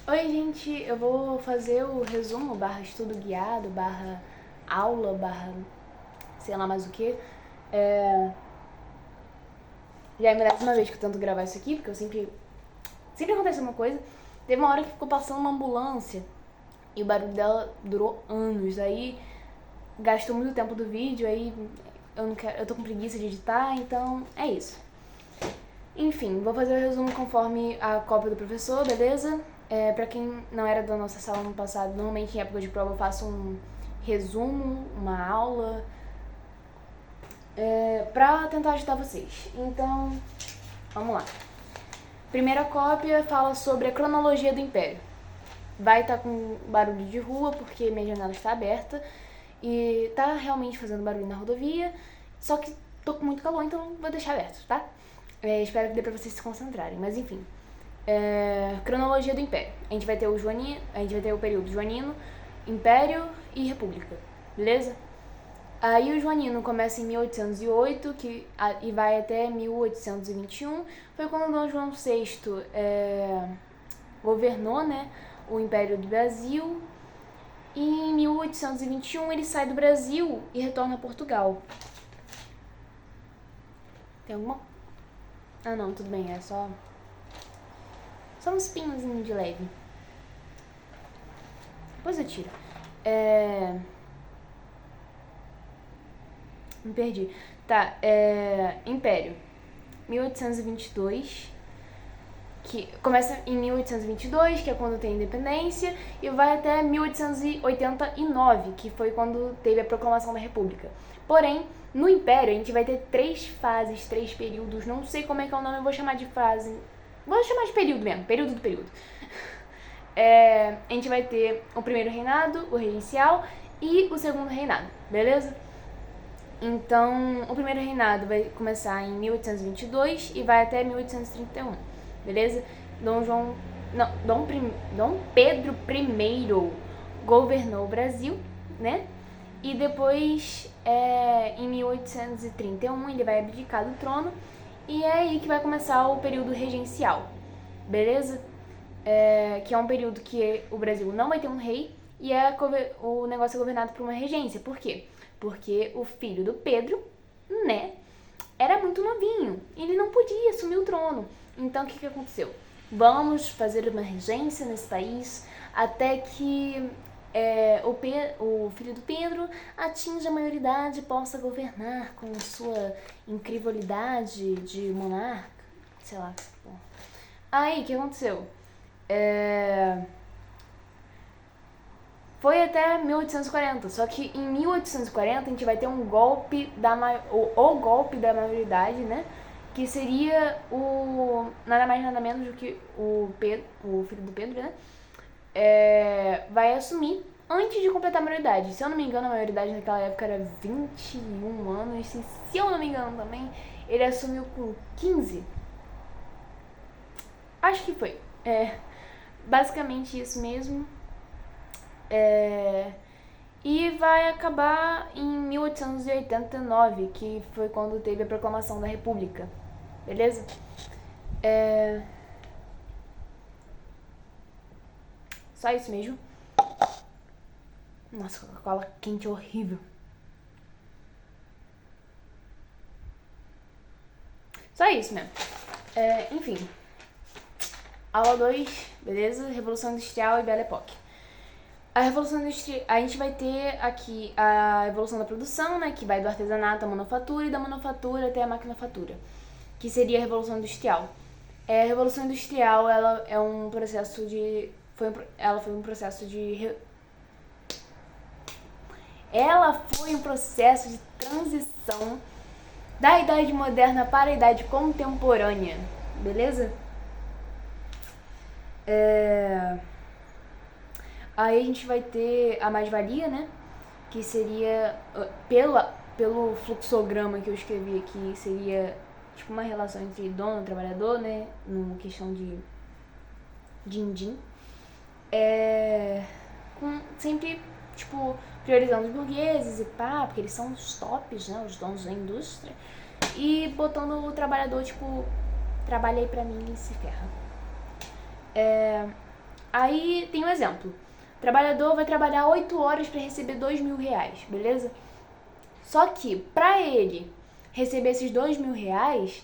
Oi, gente, eu vou fazer o resumo, barra estudo guiado, barra aula, barra sei lá mais o que. Já é a 10ª vez que eu tento gravar isso aqui, porque eu sempre acontece uma coisa. Teve uma hora que ficou passando uma ambulância e o barulho dela durou anos. Aí gastou muito tempo do vídeo, aí eu tô com preguiça de editar, então é isso. Enfim, vou fazer o resumo conforme a cópia do professor, beleza? Pra quem não era da nossa sala no passado, normalmente em época de prova eu faço um resumo, uma aula, pra tentar ajudar vocês. Então, vamos lá. Primeira cópia fala sobre a cronologia do Império. Vai estar com barulho de rua, porque minha janela está aberta e tá realmente fazendo barulho na rodovia, só que tô com muito calor, então vou deixar aberto, tá? Espero que dê pra vocês se concentrarem, mas enfim. Cronologia do Império. A gente vai ter o período Joanino, Império e República, beleza? Aí o Joanino começa em 1808 e vai até 1821. Foi quando Dom João VI governou, né, o Império do Brasil. E em 1821 ele sai do Brasil e retorna a Portugal. Tem alguma... Ah não, tudo bem, é só uns pinhozinhos de leve. Depois eu tiro. Me perdi. Tá, Império. 1822, que começa em 1822, que é quando tem a independência, e vai até 1889, que foi quando teve a proclamação da República. Porém, no Império a gente vai ter 3 fases, 3 períodos, não sei como é que é o nome, eu vou chamar de fase... Vou chamar de período mesmo, período do período. A gente vai ter o primeiro reinado, o regencial, e o segundo reinado, beleza? Então, o primeiro reinado vai começar em 1822 e vai até 1831, beleza? Dom Pedro I governou o Brasil, né? E depois, em 1831, ele vai abdicar do trono e é aí que vai começar o período regencial, beleza? Que é um período que o Brasil não vai ter um rei e o negócio é governado por uma regência. Por quê? Porque o filho do Pedro, né, era muito novinho. Ele não podia assumir o trono. Então, o que aconteceu? Vamos fazer uma regência nesse país até que o filho do Pedro atinja a maioridade e possa governar com sua incrivelidade de monarca. Sei lá. Aí, o que aconteceu? Foi até 1840, só que em 1840 a gente vai ter um golpe o golpe da maioridade, né? Que seria nada mais nada menos do que o filho do Pedro, né? Vai assumir antes de completar a maioridade. Se eu não me engano, a maioridade naquela época era 21 anos. Se eu não me engano também, ele assumiu com 15. Acho que foi. Basicamente isso mesmo. E vai acabar em 1889, que foi quando teve a proclamação da República. Beleza? Só isso mesmo. Nossa, Coca-Cola quente horrível. Só isso mesmo. Enfim. Aula 2, beleza? Revolução Industrial e Belle Époque. A Revolução Industrial, a gente vai ter aqui a evolução da produção, né, que vai do artesanato à manufatura e da manufatura até a maquinofatura, que seria a Revolução Industrial. A Revolução Industrial, ela é um processo de... Ela foi um processo de transição da Idade Moderna para a Idade Contemporânea, beleza? Aí a gente vai ter a mais-valia, né? Que seria, pelo fluxograma que eu escrevi aqui, seria tipo uma relação entre dono e trabalhador, né? Numa questão de din-din. Sempre, tipo, priorizando os burgueses e pá, porque eles são os tops, né? Os donos da indústria. E botando o trabalhador, tipo, trabalha aí pra mim e se ferra. Aí tem um exemplo. O trabalhador vai trabalhar 8 horas para receber R$2.000, beleza? Só que, pra ele receber esses R$2.000,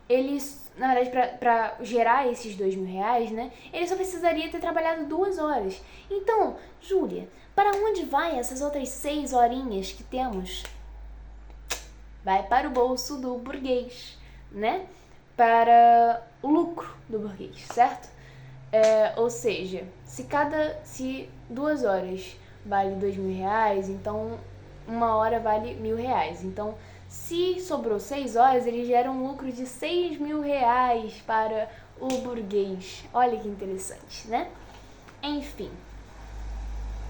ele, na verdade, pra gerar esses R$2.000, né? Ele só precisaria ter trabalhado 2 horas. Então, Júlia, para onde vai essas outras 6 horinhas que temos? Vai para o bolso do burguês, né? Para o lucro do burguês, certo? Ou seja, se 2 horas vale R$2.000, então 1 hora vale R$1.000. Então, se sobrou 6 horas, ele gera um lucro de R$6.000 para o burguês. Olha que interessante, né? Enfim,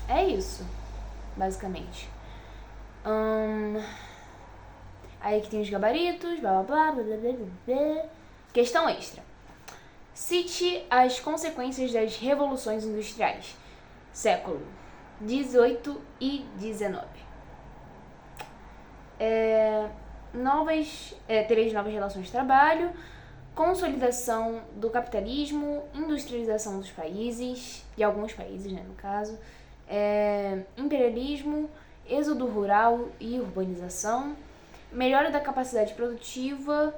é isso, basicamente. Aí aqui tem os gabaritos, blá blá blá blá blá blá. Questão extra. Cite as consequências das revoluções industriais, século 18 e 19. Três novas relações de trabalho, consolidação do capitalismo, industrialização dos países, de alguns países, né, no caso, imperialismo, êxodo rural e urbanização, melhora da capacidade produtiva,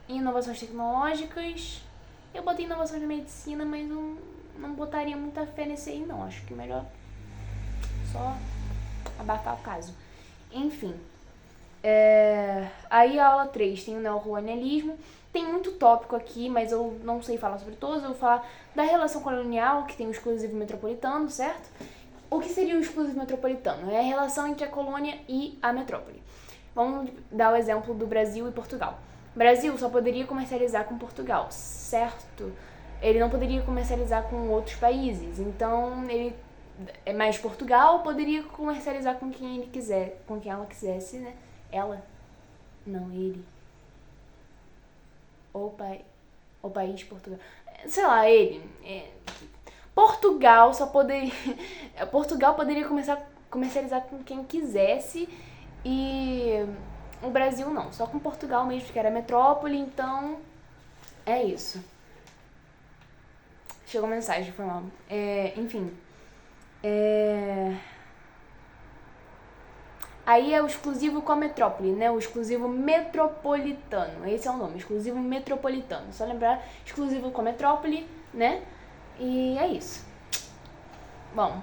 inovações tecnológicas. Eu botei inovações na medicina, mas eu não botaria muita fé nesse aí não, acho que melhor só abafar o caso. Enfim, aí a aula 3 tem o neocolonialismo. Tem muito tópico aqui, mas eu não sei falar sobre todos. Eu vou falar da relação colonial, que tem o exclusivo metropolitano, certo? O que seria o exclusivo metropolitano? É a relação entre a colônia e a metrópole. Vamos dar o exemplo do Brasil e Portugal. O Brasil só poderia comercializar com Portugal, certo? Ele não poderia comercializar com outros países. Então, mas Portugal poderia comercializar com quem ele quiser, com quem ela quisesse, né? Ela? Não, ele. O país Portugal. Sei lá, ele. Portugal poderia comercializar com quem quisesse e o Brasil não, só com Portugal mesmo, que era metrópole, então é isso. Chegou mensagem, foi mal. Enfim. Aí é o exclusivo com a metrópole, né? O exclusivo metropolitano. Esse é o nome, exclusivo metropolitano. Só lembrar, exclusivo com a metrópole, né? E é isso. Bom,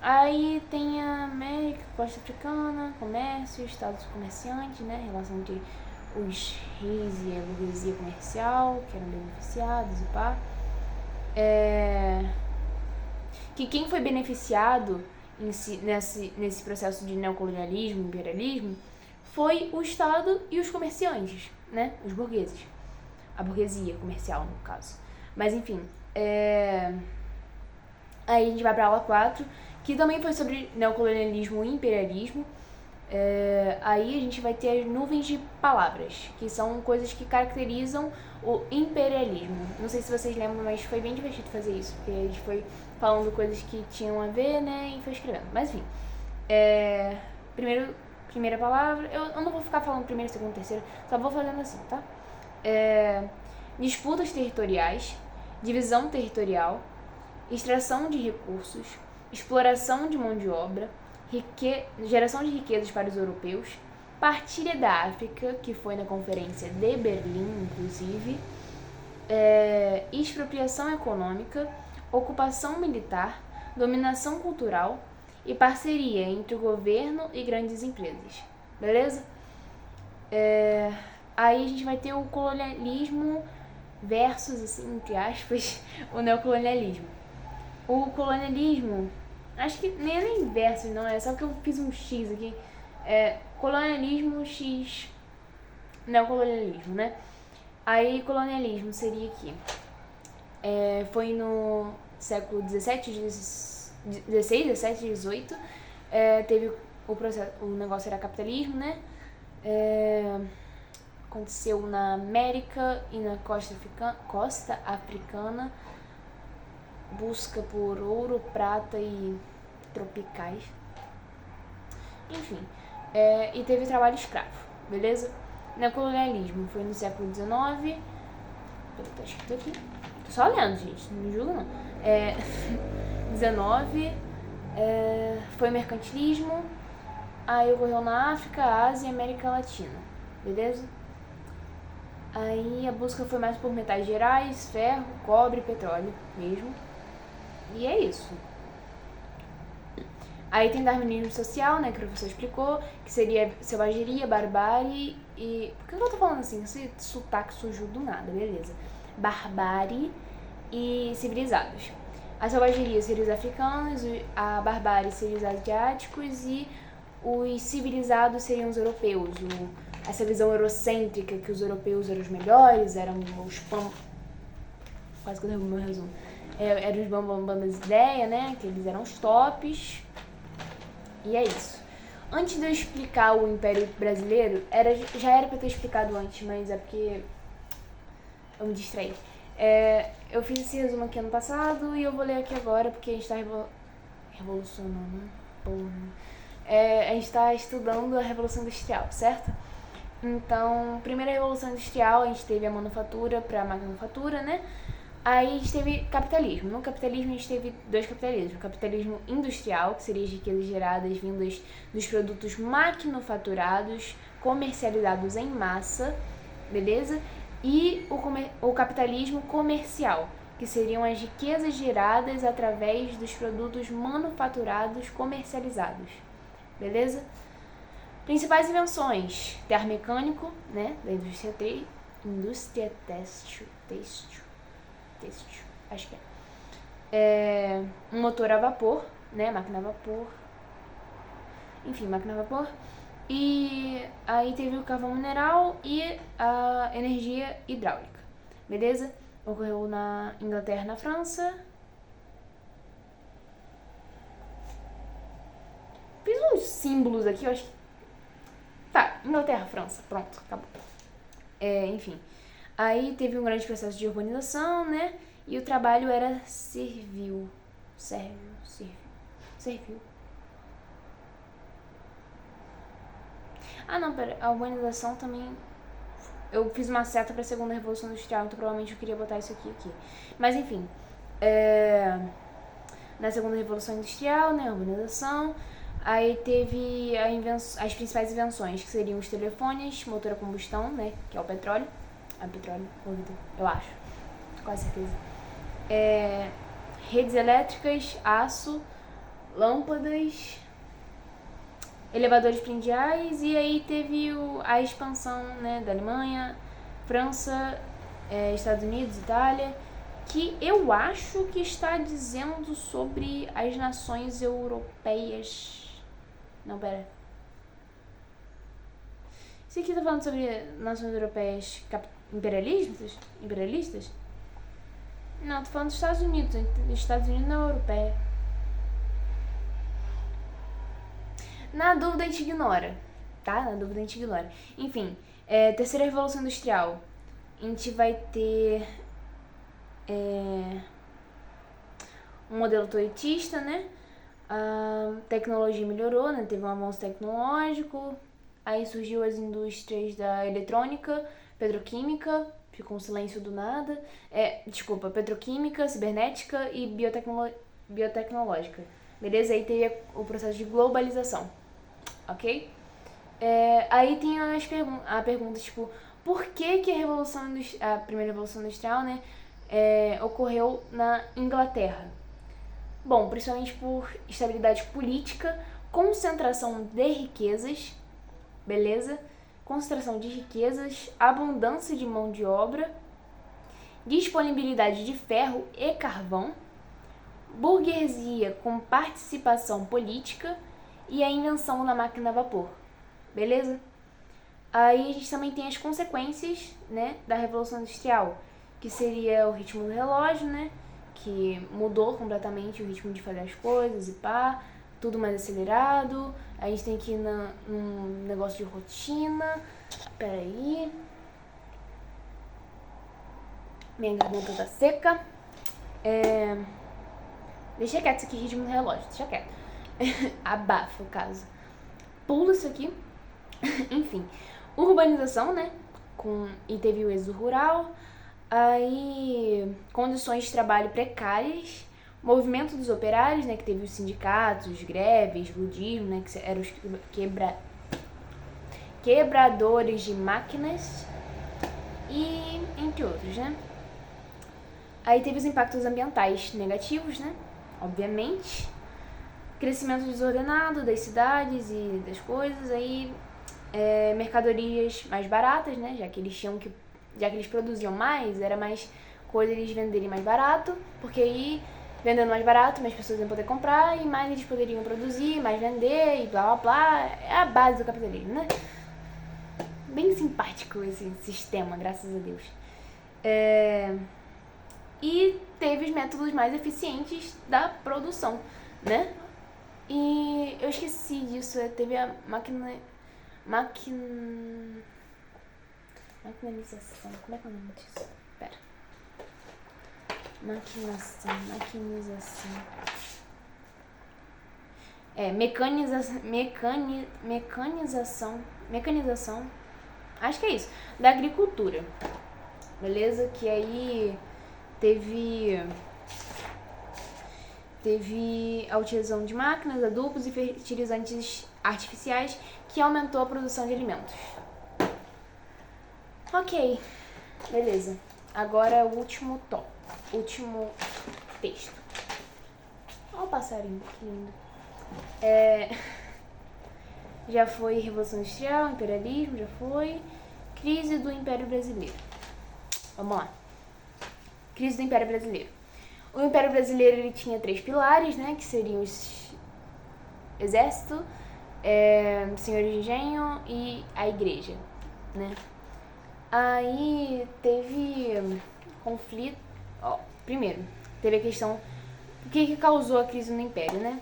aí tem a América, Costa Africana, comércio, estados comerciantes, né? Relação entre os reis e a burguesia comercial, que eram beneficiados e pá. Que quem foi beneficiado nesse processo de neocolonialismo, imperialismo, foi o Estado e os comerciantes, né? Os burgueses. A burguesia comercial, no caso. Mas enfim, aí a gente vai para a aula 4, que também foi sobre neocolonialismo e imperialismo. Aí a gente vai ter as nuvens de palavras, que são coisas que caracterizam o imperialismo. Não sei se vocês lembram, mas foi bem divertido fazer isso, porque a gente foi falando coisas que tinham a ver, né, e foi escrevendo. Mas enfim, primeira palavra, eu não vou ficar falando primeiro, segundo, terceiro, só vou fazendo assim, tá? Disputas territoriais, divisão territorial, extração de recursos, exploração de mão de obra, geração de riquezas para os europeus, partilha da África, que foi na Conferência de Berlim, inclusive, expropriação econômica, ocupação militar, dominação cultural e parceria entre o governo e grandes empresas. Beleza? Aí a gente vai ter o colonialismo versus, assim, entre aspas, o neocolonialismo. O colonialismo, acho que nem era inverso, não é só que eu fiz um X aqui. Colonialismo X neocolonialismo, né? Aí colonialismo seria aqui. Foi no século 16, 17, 18. Teve o processo, o negócio era capitalismo, né? Aconteceu na América e na costa africana. Busca por ouro, prata e tropicais. Enfim, e teve trabalho escravo, beleza? Neocolonialismo foi no século XIX. Tá escrito aqui. Só lendo, gente, não me julga não. 19 foi o mercantilismo, aí ocorreu na África, Ásia e América Latina, beleza? Aí a busca foi mais por metais gerais, ferro, cobre e petróleo mesmo. E é isso. Aí tem darwinismo social, né, que o professor explicou, que seria selvageria, barbárie e... Por que eu tô falando assim? Esse sotaque surgiu do nada, beleza. Barbárie e civilizados. A selvageria seria os africanos, a barbárie seria os asiáticos e os civilizados seriam os europeus. Essa visão eurocêntrica que os europeus eram os melhores, eram os... Quase que eu derrubo meu resumo. Eram os bambambam das ideias, né, que eles eram os tops. E é isso. Antes de eu explicar o Império Brasileiro, já era pra eu ter explicado antes, mas é porque eu me distraí. Eu fiz esse resumo aqui ano passado e eu vou ler aqui agora porque a gente tá revolucionando, né? Porra. A gente tá estudando a Revolução Industrial, certo? Então, primeira Revolução Industrial, a gente teve a manufatura pra manufatura, né? Aí a gente teve capitalismo. No capitalismo a gente teve dois capitalismos. O capitalismo industrial, que seria as riquezas geradas vindas dos produtos manufaturados, comercializados em massa, beleza? E o capitalismo comercial, que seriam as riquezas geradas através dos produtos manufaturados comercializados, beleza? Principais invenções: terra mecânico, né, da indústria têxtil, acho que um motor a vapor, né, máquina a vapor, enfim, máquina a vapor. E aí teve o carvão mineral e a energia hidráulica, beleza? Ocorreu na Inglaterra e na França. Fiz uns símbolos aqui, eu acho que... Tá, Inglaterra, França, pronto, acabou. Enfim, aí teve um grande processo de urbanização, né? E o trabalho era servil. Ah, não, pera, a urbanização também... Eu fiz uma seta pra segunda Revolução Industrial, então provavelmente eu queria botar isso aqui. Mas enfim, na segunda Revolução Industrial, né, a urbanização, aí teve as principais invenções, que seriam os telefones, motor a combustão, né, que é o petróleo. Petróleo, eu acho, quase certeza. Redes elétricas, aço, lâmpadas, elevadores prediais, e aí teve a expansão, né, da Alemanha, França, Estados Unidos, Itália, que eu acho que está dizendo sobre as nações europeias. Não, pera. Isso aqui tá falando sobre nações europeias imperialistas? Não, tô falando dos Estados Unidos. Os Estados Unidos não é europeia. Na dúvida a gente ignora, tá? Na dúvida a gente ignora. Enfim, terceira Revolução Industrial. A gente vai ter um modelo toyotista, né? A tecnologia melhorou, né? Teve um avanço tecnológico. Aí surgiu as indústrias da eletrônica, petroquímica, ficou um silêncio do nada. Petroquímica, cibernética e biotecnológica. Beleza? Aí teve o processo de globalização. Ok? Aí tem a pergunta, tipo, por que a primeira Revolução Industrial, né, ocorreu na Inglaterra? Bom, principalmente por estabilidade política, concentração de riquezas, beleza? Concentração de riquezas, abundância de mão de obra, disponibilidade de ferro e carvão, burguesia com participação política e a invenção da máquina a vapor, beleza? Aí a gente também tem as consequências, né, da Revolução Industrial, que seria o ritmo do relógio, né, que mudou completamente o ritmo de fazer as coisas e pá, tudo mais acelerado. A gente tem que ir num negócio de rotina. Peraí. Minha garganta tá seca. Deixa quieto isso aqui, ritmo do relógio, deixa quieto. Abafa o caso. Pula isso aqui. Enfim, urbanização, né? E teve o êxodo rural. Aí, condições de trabalho precárias, movimento dos operários, né, que teve os sindicatos, greves, ludismo, né, que eram os quebradores de máquinas e entre outros, né. Aí teve os impactos ambientais negativos, né, obviamente, crescimento desordenado das cidades e das coisas, aí mercadorias mais baratas, né, já que eles produziam mais, era mais coisa eles venderem mais barato, porque aí vendendo mais barato, mais pessoas iam poder comprar e mais eles poderiam produzir, mais vender e blá blá blá. É a base do capitalismo, né? Bem simpático esse sistema, graças a Deus. E teve os métodos mais eficientes da produção, né? E eu esqueci disso, teve a maquinização, como é que é o nome disso? Pera. Mecanização. Mecanização. Acho que é isso. Da agricultura. Beleza? Que aí teve a utilização de máquinas, adubos e fertilizantes artificiais que aumentou a produção de alimentos. Ok, beleza. Agora o último texto. Olha o passarinho, que lindo. Já foi Revolução Industrial, imperialismo, já foi. Crise do Império Brasileiro. Vamos lá. Crise do Império Brasileiro. O Império Brasileiro ele tinha 3 pilares, né? Que seriam os exército, senhores de engenho e a igreja, né? Aí teve conflito. Primeiro, teve a questão o que causou a crise no Império, né?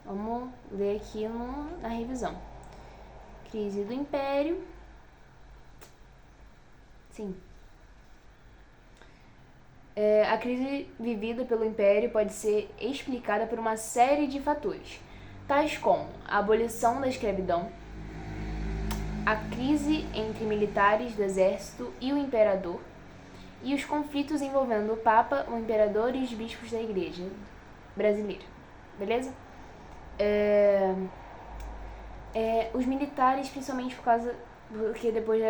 Vamos ler aqui na revisão. Crise do Império. Sim. A crise vivida pelo Império pode ser explicada por uma série de fatores, tais como a abolição da escravidão, a crise entre militares do exército e o imperador, e os conflitos envolvendo o Papa, o imperador e os bispos da igreja brasileira. Beleza? Os militares, principalmente porque depois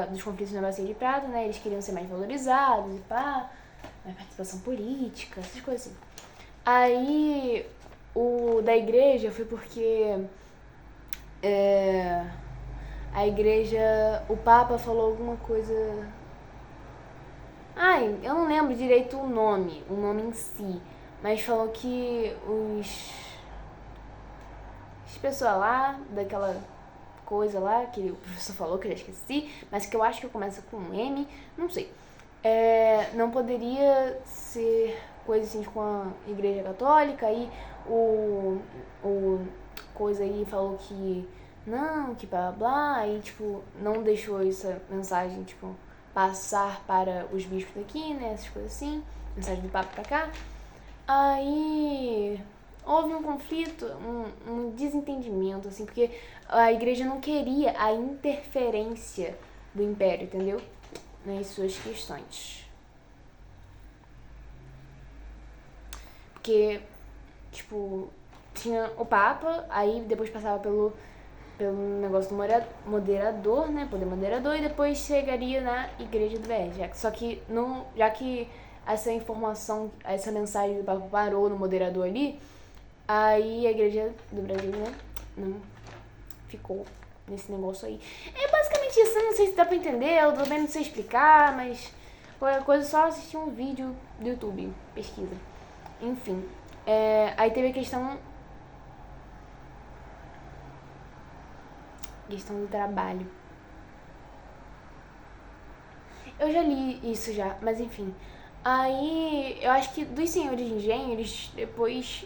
dos conflitos na Bacia de Prata, né, eles queriam ser mais valorizados e pá, mais participação política, essas coisas assim. Aí, o da igreja foi porque a igreja, o Papa falou alguma coisa. Eu não lembro direito o nome em si, mas falou que as pessoas lá, daquela coisa lá, que o professor falou, que eu já esqueci, mas que eu acho que começa com um M, não sei. Não poderia ser coisa assim com a igreja católica, aí o coisa aí falou que não, que blá blá, aí tipo, não deixou essa mensagem, tipo, passar para os bispos daqui, né, essas coisas assim, mensagem do Papa pra cá. Aí houve um conflito, um desentendimento, assim, porque a igreja não queria a interferência do império, entendeu? Nas suas questões. Porque, tipo, tinha o Papa, aí depois passava pelo negócio do moderador, né, poder moderador, e depois chegaria na igreja do BR. Só que, já que essa informação, essa mensagem do Papa parou no moderador ali, aí a igreja do Brasil, né, não ficou nesse negócio aí. É basicamente isso, eu não sei se dá pra entender, eu também não sei explicar, mas qualquer coisa só assistir um vídeo do YouTube, pesquisa. Enfim, aí teve a questão do trabalho. Eu já li isso já, mas enfim. Aí, eu acho que dos senhores de engenho, eles depois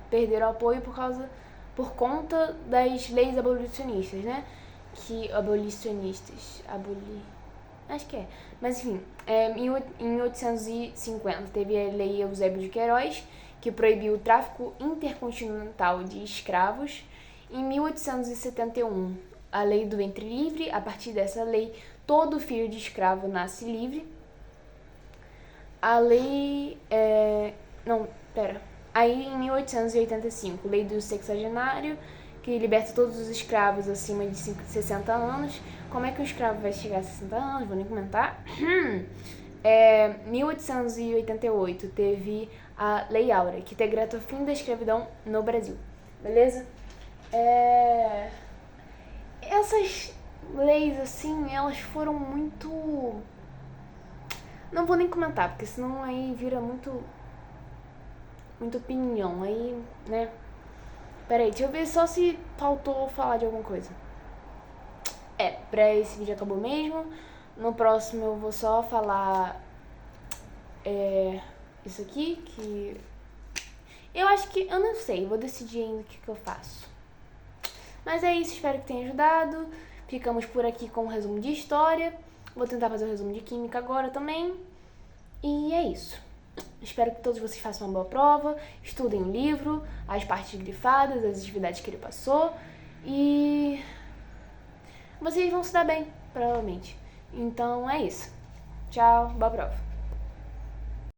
perderam apoio por conta das leis abolicionistas, né? Acho que é. Mas enfim, em 1850 teve a Lei Eusébio de Queiroz, que proibiu o tráfico intercontinental de escravos. Em 1871, a Lei do Ventre Livre. A partir dessa lei, todo filho de escravo nasce livre. A lei... Aí, em 1885, lei do sexagenário, que liberta todos os escravos acima de 60 anos. Como é que um escravo vai chegar a 60 anos? Vou nem comentar. 1888, teve a Lei Áurea, que decreta o fim da escravidão no Brasil. Beleza? Essas leis, assim, elas foram muito... Não vou nem comentar, porque senão aí vira muito opinião, aí, né? Peraí, deixa eu ver só se faltou falar de alguma coisa. Pra esse vídeo acabou mesmo. No próximo eu vou só falar isso aqui, que... Eu acho que... Eu não sei, vou decidir ainda o que eu faço. Mas é isso, espero que tenha ajudado. Ficamos por aqui com um resumo de história. Vou tentar fazer o resumo de química agora também. E é isso. Espero que todos vocês façam uma boa prova, estudem o livro, as partes grifadas, as atividades que ele passou. E vocês vão se dar bem, provavelmente. Então é isso. Tchau, boa prova.